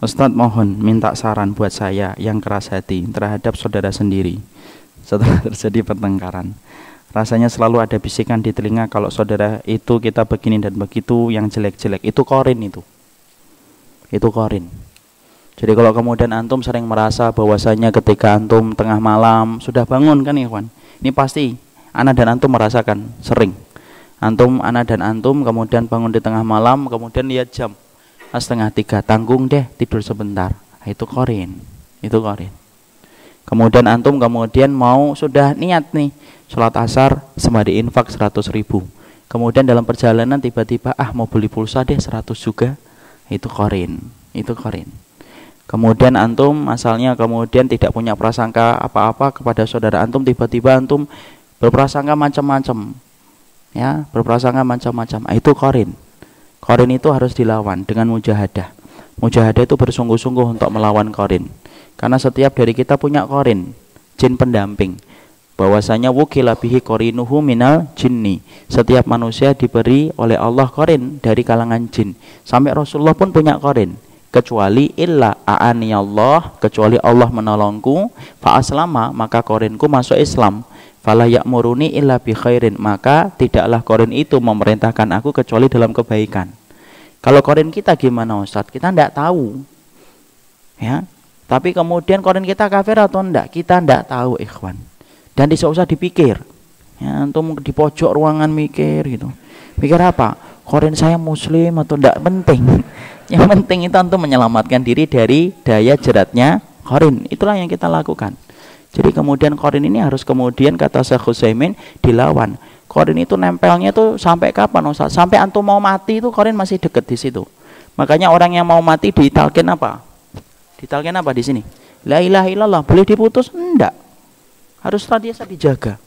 Ustadz mohon minta saran buat saya yang keras hati terhadap saudara sendiri setelah terjadi pertengkaran. Rasanya selalu ada bisikan di telinga kalau saudara itu kita begini dan begitu, yang jelek-jelek. Itu korin itu. Itu korin. Jadi kalau kemudian antum sering merasa bahwasanya ketika antum tengah malam sudah bangun kan ikhwan. Ini pasti ana dan antum merasakan sering. Ana dan antum kemudian bangun di tengah malam, kemudian lihat jam. 2:30, tanggung deh tidur sebentar. Itu korin. Itu korin. Kemudian antum mau sudah niat nih sholat asar sembari infak 100.000. Kemudian dalam perjalanan tiba-tiba mau beli pulsa deh 100 juga. Itu korin. Itu korin. Kemudian antum asalnya kemudian tidak punya prasangka apa-apa kepada saudara antum, tiba-tiba antum berprasangka macam-macam. Ya, berprasangka macam-macam. Itu korin. Korin itu harus dilawan dengan mujahadah. Mujahadah itu bersungguh-sungguh untuk melawan korin. Karena setiap dari kita punya korin, jin pendamping. Bahwasanya wukila bihi qorinuhu minal jinni. Setiap manusia diberi oleh Allah korin dari kalangan jin. Sampai Rasulullah pun punya korin. Kecuali illa a'ani Allah, kecuali Allah menolongku, fa aslama, maka korinku masuk Islam. Fala ya'muruni illa bi khairin, maka tidaklah korin itu memerintahkan aku kecuali dalam kebaikan. Kalau korin kita gimana Ustaz? Kita tidak tahu. Ya. Tapi kemudian korin kita kafir atau enggak? Kita tidak tahu, ikhwan. Dan tidak usah dipikir. Ya, antum di pojok ruangan mikir gitu. Mikir apa? Korin saya muslim atau enggak, penting. Yang penting itu antum menyelamatkan diri dari daya jeratnya korin. Itulah yang kita lakukan. Jadi kemudian korin ini harus kemudian kata Syekh Utsaimin dilawan. Korin itu nempelnya tuh sampai kapan Ustaz? Sampai antum mau mati itu korin masih deket di situ. Makanya orang yang mau mati ditalkin apa? Ditalkin apa di sini? La ilaha illallah. Boleh diputus? Enggak. Harus senantiasa dijaga.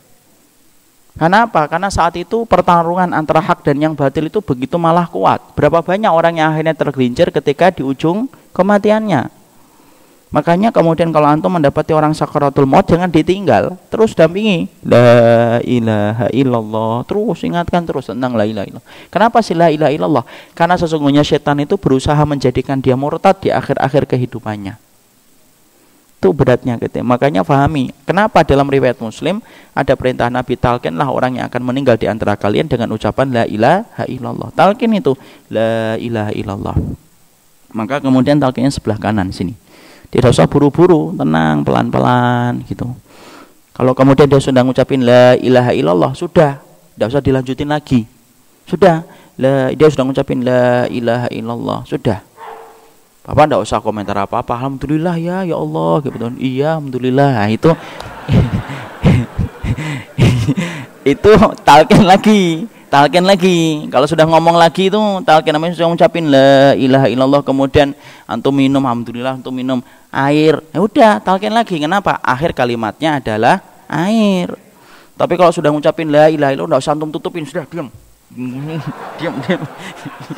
Karena apa? Karena saat itu pertarungan antara hak dan yang batil itu begitu malah kuat. Berapa banyak orang yang akhirnya tergelincir ketika di ujung kematiannya. Makanya kemudian kalau antum mendapati orang sakaratul maut, jangan ditinggal, terus dampingi la ilaha illallah, terus ingatkan terus tentang la ilaha illallah. Kenapa sih la ilaha illallah? Karena sesungguhnya setan itu berusaha menjadikan dia murtad di akhir-akhir kehidupannya. Itu beratnya gitu. Makanya fahami kenapa dalam riwayat Muslim ada perintah Nabi, talkinlah orang yang akan meninggal di antara kalian dengan ucapan la ilaha illallah. Talkin itu la ilaha illallah. Maka kemudian talkinnya sebelah kanan sini. Tidak usah buru-buru, tenang, pelan-pelan gitu. Kalau kemudian dia sudah ngucapin la ilaha illallah, sudah, tidak usah dilanjutin lagi. Sudah, dia sudah ngucapin la ilaha illallah, sudah. Bapak tidak usah komentar apa-apa. Alhamdulillah ya Allah, gitu. Iya, alhamdulillah. Nah, itu talqin lagi. Talqin lagi. Kalau sudah ngomong lagi itu talqin, namanya sudah ngucapin la ilaha illallah, kemudian antum minum, alhamdulillah, antum minum air. Ya udah, talqin lagi. Kenapa? Akhir kalimatnya adalah air. Tapi kalau sudah ngucapin la ilaha illallah, enggak usah antum tutupin, sudah diam. Diam.